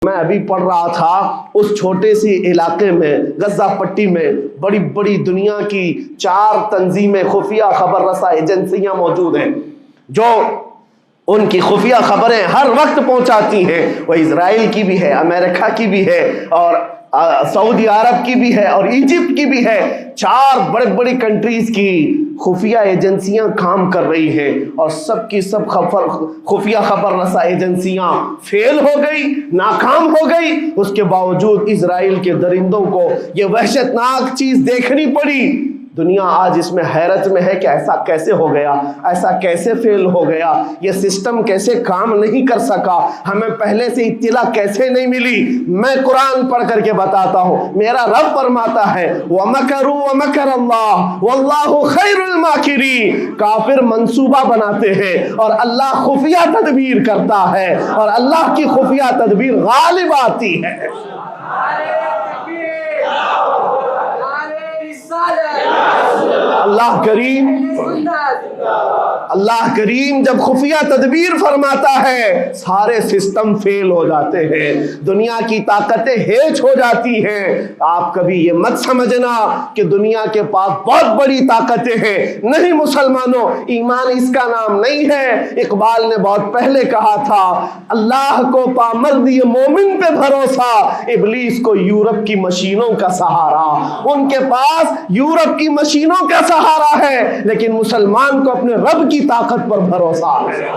میں ابھی پڑھ رہا تھا اس چھوٹے سی علاقے میں غزہ پٹی میں بڑی بڑی دنیا کی 4 تنظیمیں خفیہ خبر رساں ایجنسیاں موجود ہیں جو ان کی خفیہ خبریں ہر وقت پہنچاتی ہیں۔ وہ اسرائیل کی بھی ہے، امریکہ کی بھی ہے، اور سعودی عرب کی بھی ہے، اور ایجپٹ کی بھی ہے۔ 4 بڑے بڑی کنٹریز کی خفیہ ایجنسیاں کام کر رہی ہیں، اور سب کی سب خفیہ خبر رساں ایجنسیاں فیل ہو گئی، ناکام ہو گئی۔ اس کے باوجود اسرائیل کے درندوں کو یہ وحشتناک چیز دیکھنی پڑی۔ دنیا آج اس میں حیرت میں ہے کہ ایسا کیسے ہو گیا، ایسا کیسے فیل ہو گیا، یہ سسٹم کیسے کام نہیں کر سکا، ہمیں پہلے سے اطلاع کیسے نہیں ملی۔ میں قرآن پڑھ کر کے بتاتا ہوں، میرا رب فرماتا ہے وَمَكَرُوا وَمَكَرَ اللَّهُ وَاللَّهُ خَيْرُ الْمَاكِرِينَ۔ کافر منصوبہ بناتے ہیں اور اللہ خفیہ تدبیر کرتا ہے، اور اللہ کی خفیہ تدبیر غالب آتی ہے۔ اللہ کریم جب خفیہ تدبیر فرماتا ہے سارے سسٹم فیل ہو جاتے ہیں، دنیا کی طاقتیں ہیچ ہو جاتی ہیں۔ آپ کبھی یہ مت سمجھنا کہ دنیا کے پاس بہت بڑی طاقتیں ہیں، نہیں مسلمانوں، ایمان اس کا نام نہیں ہے۔ اقبال نے بہت پہلے کہا تھا اللہ کو پامرد یہ مومن پہ بھروسہ، ابلیس کو یورپ کی مشینوں کا سہارا۔ ان کے پاس یورپ کی مشینوں کا سہارا ہے، لیکن مسلمان کو اپنے رب کی طاقت پر بھروسہ ہے۔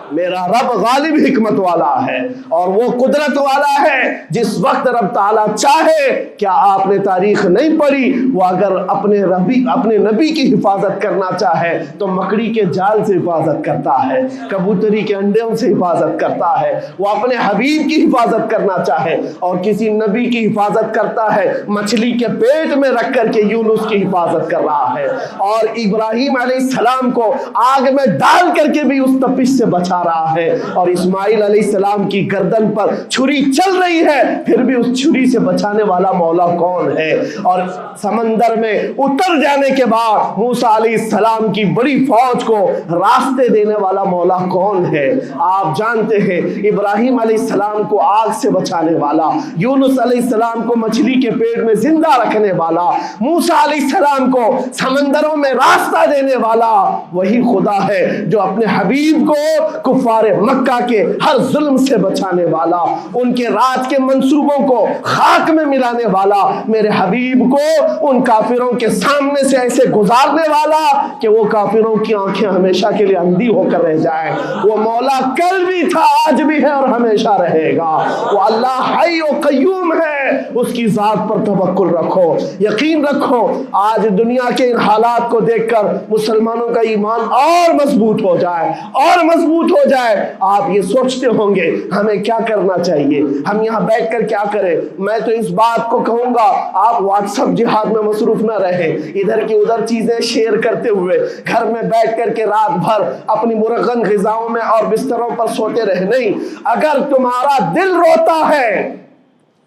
میرا رب غالب حکمت والا ہے اور وہ قدرت والا ہے۔ جس وقت رب تعالیٰ چاہے، کیا آپ نے تاریخ نہیں پڑھی، وہ اگر اپنے نبی کی حفاظت کرنا چاہے تو مکڑی کے جال سے حفاظت کرتا ہے، کبوتری کے انڈوں سے حفاظت کرتا ہے۔ وہ اپنے حبیب کی حفاظت کرنا چاہے اور کسی نبی کی حفاظت کرتا ہے، مچھلی کے پیٹ میں رکھ کر کے یونس کی حفاظت کر رہا ہے، اور ابراہیم علیہ السلام کو آگ میں ڈال کر کے بھی اس تپش سے بچا رہا ہے، اور اسماعیل علیہ السلام کی گردن پر چھری چل رہی ہے، پھر بھی اس چھری سے بچانے والا مولا کون ہے؟ اور سمندر میں اتر جانے کے بعد موسیٰ علیہ السلام کی بڑی فوج کو راستے دینے والا مولا کون ہے؟ آپ جانتے ہیں ابراہیم علیہ السلام کو آگ سے بچانے والا، یونس علیہ السلام کو مچھلی کے پیٹ میں زندہ رکھنے والا، موسیٰ علیہ السلام کو سمندروں میں راستہ دینے والا وہی خدا ہے جو اپنے حبیب کو کفار مکہ کے ہر ظلم سے بچانے والا، ان کے رات کے منصوبوں کو خاک میں ملانے والا، میرے حبیب کو ان کافروں کے سامنے سے ایسے گزارنے والا کہ وہ کافروں کی آنکھیں ہمیشہ کے لیے اندھی ہو کر رہ جائیں۔ وہ مولا کل بھی تھا، آج بھی ہے اور ہمیشہ رہے گا۔ وہ اللہ حی و قیوم ہے، اس کی ذات پر توکل رکھو، یقین رکھو۔ آج دنیا کے ان حالات کو دیکھ کر مسلمانوں کا ایمان اور مضبوط ہو جائے، اور مضبوط ہو جائے۔ آپ یہ سوچتے ہوں گے ہمیں کیا کرنا چاہیے، ہم یہاں بیٹھ کر کیا کریں؟ میں تو اس بات کو کہوں گا آپ واٹس ایپ جہاد میں مصروف نہ رہیں، ادھر کی ادھر چیزیں شیئر کرتے ہوئے گھر میں بیٹھ کر کے رات بھر اپنی مرغن غذاؤں میں اور بستروں پر سوتے رہے نہیں۔ اگر تمہارا دل روتا ہے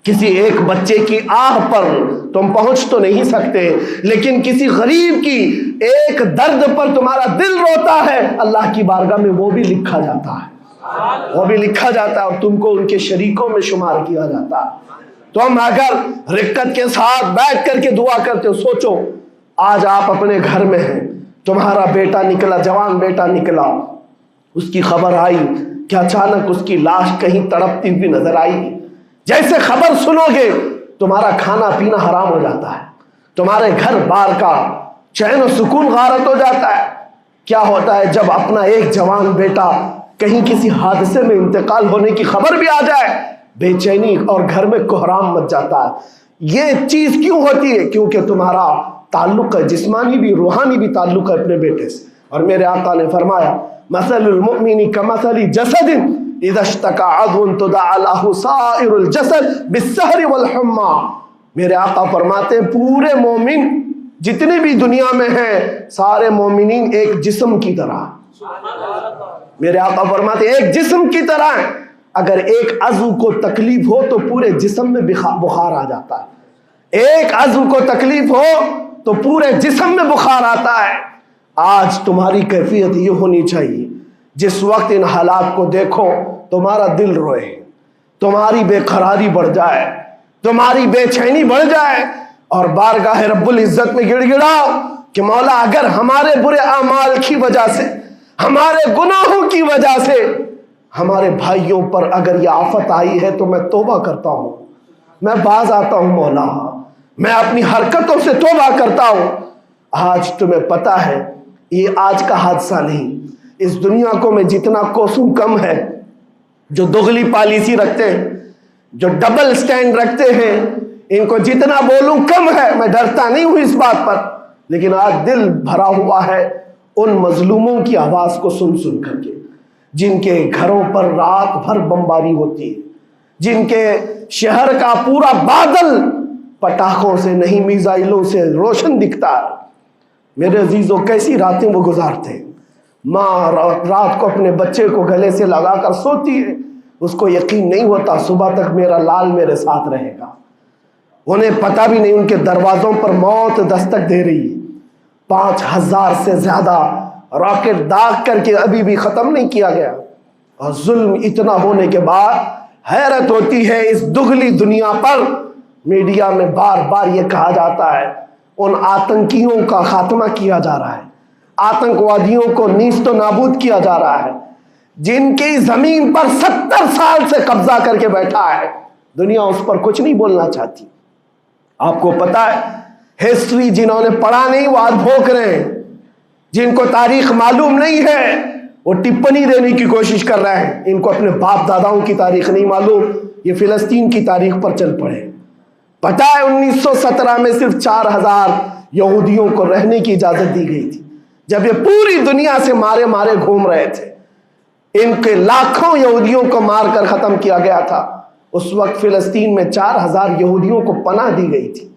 کسی ایک بچے کی آہ پر تم پہنچ تو نہیں سکتے، لیکن کسی غریب کی ایک درد پر تمہارا دل روتا ہے، اللہ کی بارگاہ میں وہ بھی لکھا جاتا ہے، وہ بھی لکھا جاتا ہے، اور تم کو ان کے شریکوں میں شمار کیا جاتا ہے۔ تم اگر رقت کے ساتھ بیٹھ کر کے دعا کرتے ہو، سوچو آج آپ اپنے گھر میں ہیں، تمہارا بیٹا نکلا، جوان بیٹا نکلا، اس کی خبر آئی کہ اچانک اس کی لاش کہیں تڑپتی ہوئی نظر آئی، جیسے خبر سنو گے تمہارا کھانا پینا حرام ہو جاتا ہے، تمہارے گھر بار کا چین و سکون غارت ہو جاتا ہے۔ کیا ہوتا ہے جب اپنا ایک جوان بیٹا کہیں کسی حادثے میں انتقال ہونے کی خبر بھی آ جائے، بے چینی اور گھر میں کوہرام مچ جاتا ہے۔ یہ چیز کیوں ہوتی ہے؟ کیونکہ تمہارا تعلق ہے، جسمانی بھی روحانی بھی تعلق ہے اپنے بیٹے سے۔ اور میرے آقا نے فرمایا مثل المؤمن کمثل جسد اذا اشتكى عضو تداعى له سائر الجسد بالسهر والحمى۔ میرے آقا فرماتے ہیں پورے مومن جتنے بھی دنیا میں ہیں، سارے مومنین ایک جسم کی طرح، میرے آقا فرماتے ہیں ایک جسم کی طرح ہیں، اگر ایک عضو کو تکلیف ہو تو پورے جسم میں بخار آ جاتا ہے، ایک عضو کو تکلیف ہو تو پورے جسم میں بخار آتا ہے۔ آج تمہاری کیفیت یہ ہونی چاہیے، جس وقت ان حالات کو دیکھو تمہارا دل روئے، تمہاری بے قراری بڑھ جائے، تمہاری بے چینی بڑھ جائے، اور بارگاہ رب العزت میں گڑ گڑاؤ کہ مولا اگر ہمارے برے اعمال کی وجہ سے، ہمارے گناہوں کی وجہ سے ہمارے بھائیوں پر اگر یہ آفت آئی ہے تو میں توبہ کرتا ہوں، میں باز آتا ہوں مولا، میں اپنی حرکتوں سے توبہ کرتا ہوں۔ آج تمہیں پتہ ہے یہ آج کا حادثہ نہیں، اس دنیا کو میں جتنا کوسوں کم ہے جو دغلی پالیسی رکھتے ہیں، جو ڈبل سٹینڈ رکھتے ہیں، ان کو جتنا بولوں کم ہے، میں ڈرتا نہیں ہوں اس بات پر، لیکن آج دل بھرا ہوا ہے ان مظلوموں کی آواز کو سن سن کر کے، جن کے گھروں پر رات بھر بمباری ہوتی ہے، جن کے شہر کا پورا بادل پٹاخوں سے نہیں میزائلوں سے روشن دکھتا ہے۔ میرے عزیزوں، کیسی راتیں وہ گزارتے ہیں۔ ماں رات کو اپنے بچے کو گلے سے لگا کر سوتی ہے، اس کو یقین نہیں ہوتا صبح تک میرا لال میرے ساتھ رہے گا۔ انہیں پتہ بھی نہیں ان کے دروازوں پر موت دستک دے رہی ہے۔ 5000 سے زیادہ راکٹ داغ کر کے ابھی بھی ختم نہیں کیا گیا، اور ظلم اتنا ہونے کے بعد حیرت ہوتی ہے اس دگلی دنیا پر۔ میڈیا میں بار بار یہ کہا جاتا ہے ان آتنکیوں کا خاتمہ کیا جا رہا ہے، آتنکوادیوں کو نیست و نابود کیا جا رہا ہے، جن کی زمین پر 70 سال سے قبضہ کر کے بیٹھا ہے۔ دنیا اس پر کچھ نہیں بولنا چاہتی۔ آپ کو پتا ہے ہسٹری جنہوں نے پڑھا نہیں وہ آج بھوک رہے ہیں، جن کو تاریخ معلوم نہیں ہے وہ ٹپنی دینے کی کوشش کر رہے ہیں۔ ان کو اپنے باپ داداؤں کی تاریخ نہیں معلوم، یہ فلسطین کی تاریخ پر چل پڑے۔ پتہ ہے 1917 میں صرف 4000 یہودیوں کو رہنے کی اجازت دی گئی تھی، جب یہ پوری دنیا سے مارے مارے گھوم رہے تھے۔ ان کے لاکھوں یہودیوں کو مار کر ختم کیا گیا تھا۔ اس وقت فلسطین میں 4000 یہودیوں کو پناہ دی گئی تھی،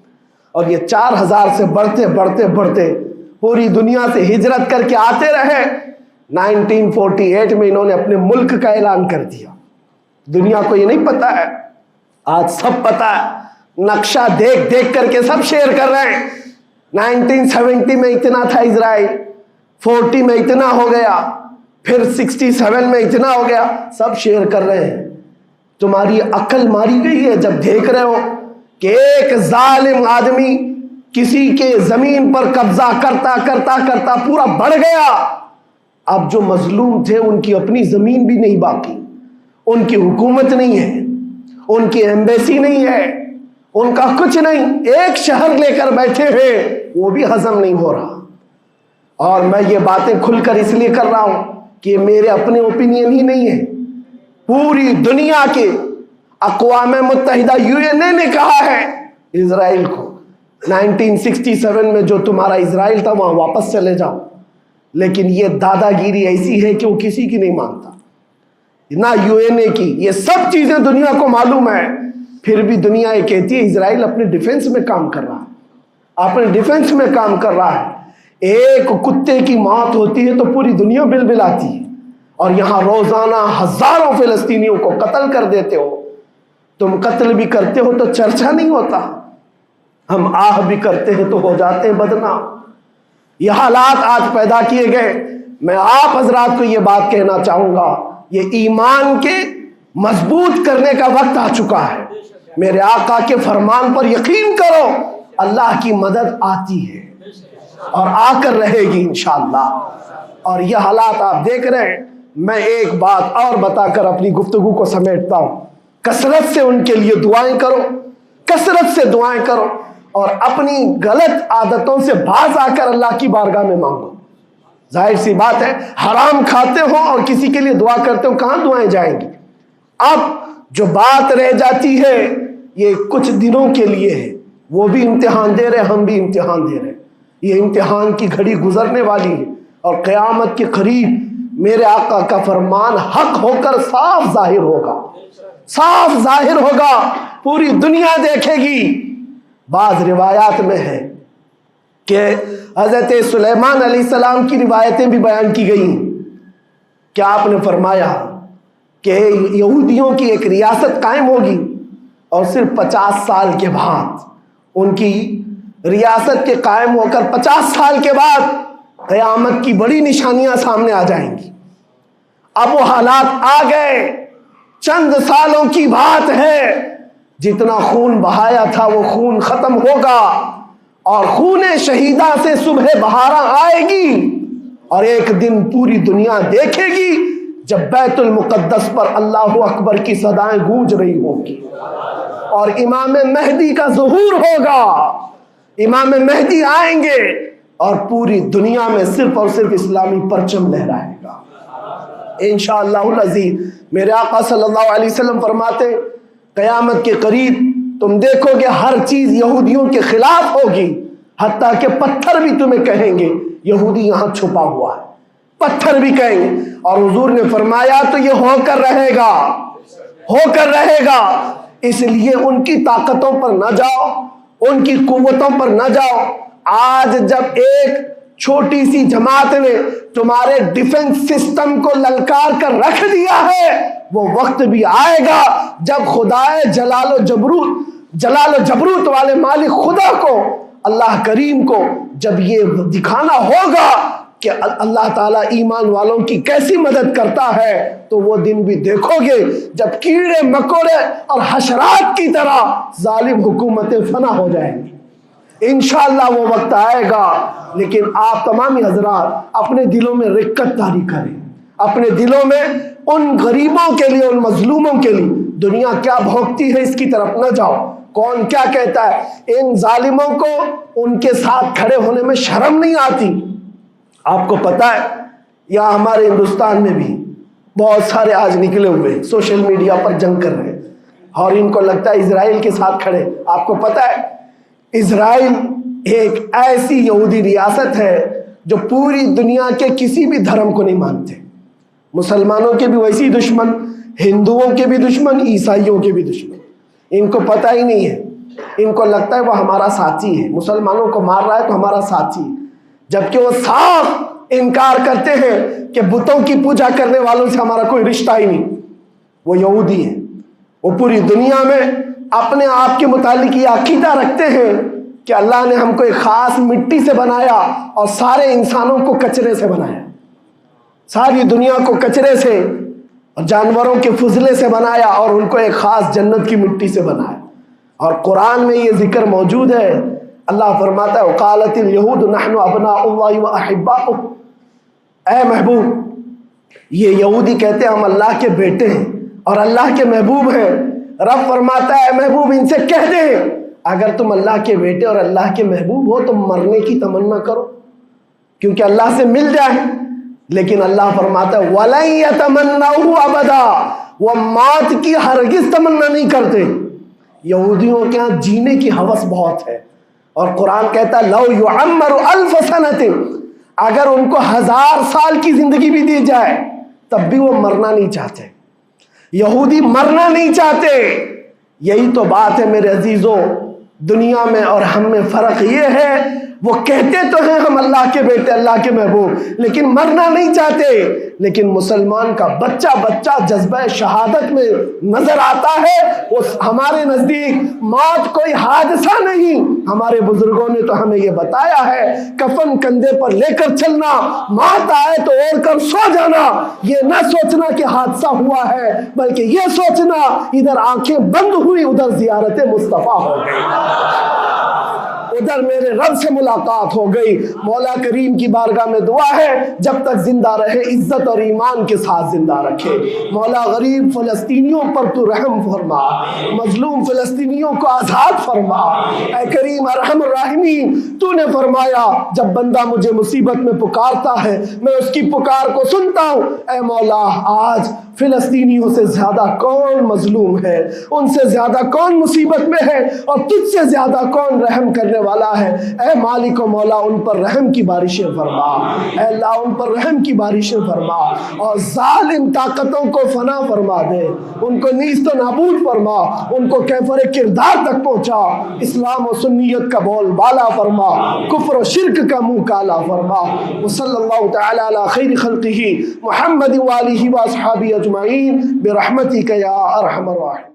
اور یہ 4000 سے بڑھتے بڑھتے بڑھتے پوری دنیا سے ہجرت کر کے آتے رہے۔ 1948 میں انہوں نے اپنے ملک کا اعلان کر دیا۔ دنیا کو یہ نہیں پتا ہے، آج سب پتا ہے، نقشہ دیکھ دیکھ کر کے سب شیئر کر رہے ہیں۔ 1970 میں اتنا تھا اسرائیل، 40 میں اتنا ہو گیا، پھر 67 میں اتنا ہو گیا، سب شیئر کر رہے ہیں۔ تمہاری عقل ماری گئی ہے جب دیکھ رہے ہو کہ ایک ظالم آدمی کسی کے زمین پر قبضہ کرتا کرتا کرتا پورا بڑھ گیا۔ اب جو مظلوم تھے ان کی اپنی زمین بھی نہیں باقی، ان کی حکومت نہیں ہے، ان کی ایمبیسی نہیں ہے، ان کا کچھ نہیں، ایک شہر لے کر بیٹھے ہیں، وہ بھی ہضم نہیں ہو رہا۔ اور میں یہ باتیں کھل کر اس لیے کر رہا ہوں کہ یہ میرے اپنے اوپینین ہی نہیں ہے، پوری دنیا کے اقوام متحدہ UN نے کہا ہے اسرائیل کو 1967 میں جو تمہارا اسرائیل تھا وہاں واپس چلے جاؤ۔ لیکن یہ دادا گیری ایسی ہے کہ وہ کسی کی نہیں مانتا، نہ UN کی، یہ سب چیزیں دنیا کو معلوم ہے، پھر بھی دنیا یہ کہتی ہے اسرائیل اپنے ڈیفنس میں کام کر رہا ہے، اپنے ڈیفنس میں کام کر رہا ہے۔ ایک کتے کی موت ہوتی ہے تو پوری دنیا بل بلاتی ہے، اور یہاں روزانہ ہزاروں فلسطینیوں کو قتل کر دیتے ہو۔ تم قتل بھی کرتے ہو تو چرچا نہیں ہوتا، ہم آہ بھی کرتے ہیں تو ہو جاتے ہیں بدنام۔ یہ حالات آج پیدا کیے گئے۔ میں آپ حضرات کو یہ بات کہنا چاہوں گا، یہ ایمان کے مضبوط کرنے کا وقت آ چکا ہے۔ میرے آقا کے فرمان پر یقین کرو، اللہ کی مدد آتی ہے اور آ کر رہے گی انشاءاللہ۔ اور یہ حالات آپ دیکھ رہے ہیں۔ میں ایک بات اور بتا کر اپنی گفتگو کو سمیٹتا ہوں، کثرت سے ان کے لیے دعائیں کرو، کثرت سے دعائیں کرو، اور اپنی غلط عادتوں سے باز آ کر اللہ کی بارگاہ میں مانگو۔ ظاہر سی بات ہے، حرام کھاتے ہو اور کسی کے لیے دعا کرتے ہو، کہاں دعائیں جائیں گی؟ اب جو بات رہ جاتی ہے یہ کچھ دنوں کے لیے ہے، وہ بھی امتحان دے رہے، ہم بھی امتحان دے رہے۔ یہ امتحان کی گھڑی گزرنے والی ہے، اور قیامت کے قریب میرے آقا کا فرمان حق ہو کر صاف ظاہر ہوگا، صاف ظاہر ہوگا، پوری دنیا دیکھے گی۔ بعض روایات میں ہے کہ حضرت سلیمان علیہ السلام کی روایتیں بھی بیان کی گئی کہ آپ نے فرمایا کہ یہودیوں کی ایک ریاست قائم ہوگی، اور صرف 50 سال کے بعد ان کی ریاست کے قائم ہو کر 50 سال کے بعد قیامت کی بڑی نشانیاں سامنے آ جائیں گی۔ اب وہ حالات آ گئے چند سالوں کی بات ہے، جتنا خون بہایا تھا وہ خون ختم ہوگا، اور خون شہیدہ سے صبح بہارا آئے گی، اور ایک دن پوری دنیا دیکھے گی جب بیت المقدس پر اللہ اکبر کی صدائیں گونج رہی ہوں گی، اور امام مہدی کا ظہور ہوگا۔ امام مہدی آئیں گے اور پوری دنیا میں صرف اور صرف اسلامی پرچم لہرائے گا انشاءاللہ العزیز۔ میرے آقا صلی اللہ علیہ وسلم فرماتے قیامت کے قریب تم دیکھو گے ہر چیز یہودیوں کے خلاف ہوگی، حتیٰ کہ پتھر بھی تمہیں کہیں گے یہودی یہاں چھپا ہوا ہے، پتھر بھی کہیں گے۔ اور حضور نے فرمایا تو یہ ہو کر رہے گا، ہو کر رہے گا، اس لیے ان کی طاقتوں پر نہ جاؤ، ان کی قوتوں پر نہ جاؤ۔ آج جب ایک چھوٹی سی جماعت نے تمہارے ڈیفنس سسٹم کو للکار کر رکھ دیا ہے، وہ وقت بھی آئے گا جب خدائے جلال و جبروت والے مالک خدا کو، اللہ کریم کو جب یہ دکھانا ہوگا کہ اللہ تعالیٰ ایمان والوں کی کیسی مدد کرتا ہے، تو وہ دن بھی دیکھو گے جب کیڑے مکوڑے اور حشرات کی طرح ظالم حکومتیں فنا ہو جائیں گی۔ انشاءاللہ وہ وقت آئے گا، لیکن آپ تمام حضرات اپنے دلوں میں رقت طاری کریں، اپنے دلوں میں ان غریبوں کے لیے، ان مظلوموں کے لیے دنیا کیا بھوگتی ہے اس کی طرف نہ جاؤ، کون کیا کہتا ہے۔ ان ظالموں کو ان کے ساتھ کھڑے ہونے میں شرم نہیں آتی۔ آپ کو پتا ہے یہاں ہمارے ہندوستان میں بھی بہت سارے آج نکلے ہوئے سوشل میڈیا پر جنگ کر رہے ہیں، اور ان کو لگتا ہے اسرائیل کے ساتھ کھڑے۔ آپ کو پتا ہے اسرائیل ایک ایسی یہودی ریاست ہے جو پوری دنیا کے کسی بھی دھرم کو نہیں مانتے، مسلمانوں کے بھی ویسی دشمن، ہندوؤں کے بھی دشمن، عیسائیوں کے بھی دشمن۔ ان کو پتہ ہی نہیں ہے، ان کو لگتا ہے وہ ہمارا ساتھی ہے، مسلمانوں کو مار رہا ہے تو ہمارا ساتھی، جبکہ وہ صاف انکار کرتے ہیں کہ بتوں کی پوجا کرنے والوں سے ہمارا کوئی رشتہ ہی نہیں۔ وہ یہودی ہیں، وہ پوری دنیا میں اپنے آپ کے متعلق یہ عقیدہ رکھتے ہیں کہ اللہ نے ہم کو ایک خاص مٹی سے بنایا اور سارے انسانوں کو کچرے سے بنایا، ساری دنیا کو کچرے سے اور جانوروں کے فضلے سے بنایا، اور ان کو ایک خاص جنت کی مٹی سے بنایا۔ اور قرآن میں یہ ذکر موجود ہے، اللہ فرماتا ہے وقالت اليہود نحن ابناء اللہ واحباؤہ، اے محبوب یہ یہودی کہتے ہیں ہم اللہ کے بیٹے ہیں اور اللہ کے محبوب ہیں۔ رب فرماتا ہے اے محبوب ان سے کہہ دیں اگر تم اللہ کے بیٹے اور اللہ کے محبوب ہو تو مرنے کی تمنا کرو، کیونکہ اللہ سے مل جائے۔ لیکن اللہ فرماتا ہے وَلَن يَتَمَنَّوْهُ أَبَدًا، وہ موت کی ہرگز تمنا نہیں کرتے۔ یہودیوں کے ہاں جینے کی ہوس بہت ہے، اور قرآن کہتا ہے لَوْ يُعَمَّرُ أَلْفَ سَنَةٍ، اگر ان کو 1000 سال کی زندگی بھی دی جائے تب بھی وہ مرنا نہیں چاہتے، یہودی مرنا نہیں چاہتے۔ یہی تو بات ہے میرے عزیزوں، دنیا میں اور ہم میں فرق یہ ہے وہ کہتے تو ہیں ہم اللہ کے بیٹے اللہ کے محبوب، لیکن مرنا نہیں چاہتے۔ لیکن مسلمان کا بچہ جذبہ شہادت میں نظر آتا ہے، وہ ہمارے نزدیک موت کوئی حادثہ نہیں۔ ہمارے بزرگوں نے تو ہمیں یہ بتایا ہے کفن کندھے پر لے کر چلنا، موت آئے تو اوڑھ کر سو جانا، یہ نہ سوچنا کہ حادثہ ہوا ہے، بلکہ یہ سوچنا ادھر آنکھیں بند ہوئی ادھر زیارت مصطفیٰ ہو گئی، ادھر میرے رب سے ملاقات ہو گئی۔ مولا کریم کی بارگاہ میں دعا ہے جب تک زندہ رہے عزت اور ایمان کے ساتھ زندہ رکھے۔ مولا غریب فلسطینیوں پر تو رحم فرما، مظلوم فلسطینیوں کو آزاد فرما۔ اے کریم ارحم الراحمین، تو نے فرمایا جب بندہ مجھے مصیبت میں پکارتا ہے میں اس کی پکار کو سنتا ہوں۔ اے مولا آج فلسطینیوں سے زیادہ کون مظلوم ہے، ان سے زیادہ کون مصیبت میں ہے، اور تجھ سے زیادہ کون رحم کرنے والا ہے۔ اے مالک و مولا ان پر رحم کی بارشیں فرما، اے اللہ ان پر رحم کی بارشیں فرما، اور ظالم طاقتوں کو فنا فرما دے، ان کو نیست و نابود فرما، ان کو کیفر کردار تک پہنچا، اسلام و سنیت کا بول بالا فرما، کفر و شرک کا منہ کالا فرما۔ وصلی اللہ تعالی علی خیر خلقہ محمد وآلہ واصحابہ اجمعین برحمتک یا ارحم الراحمین۔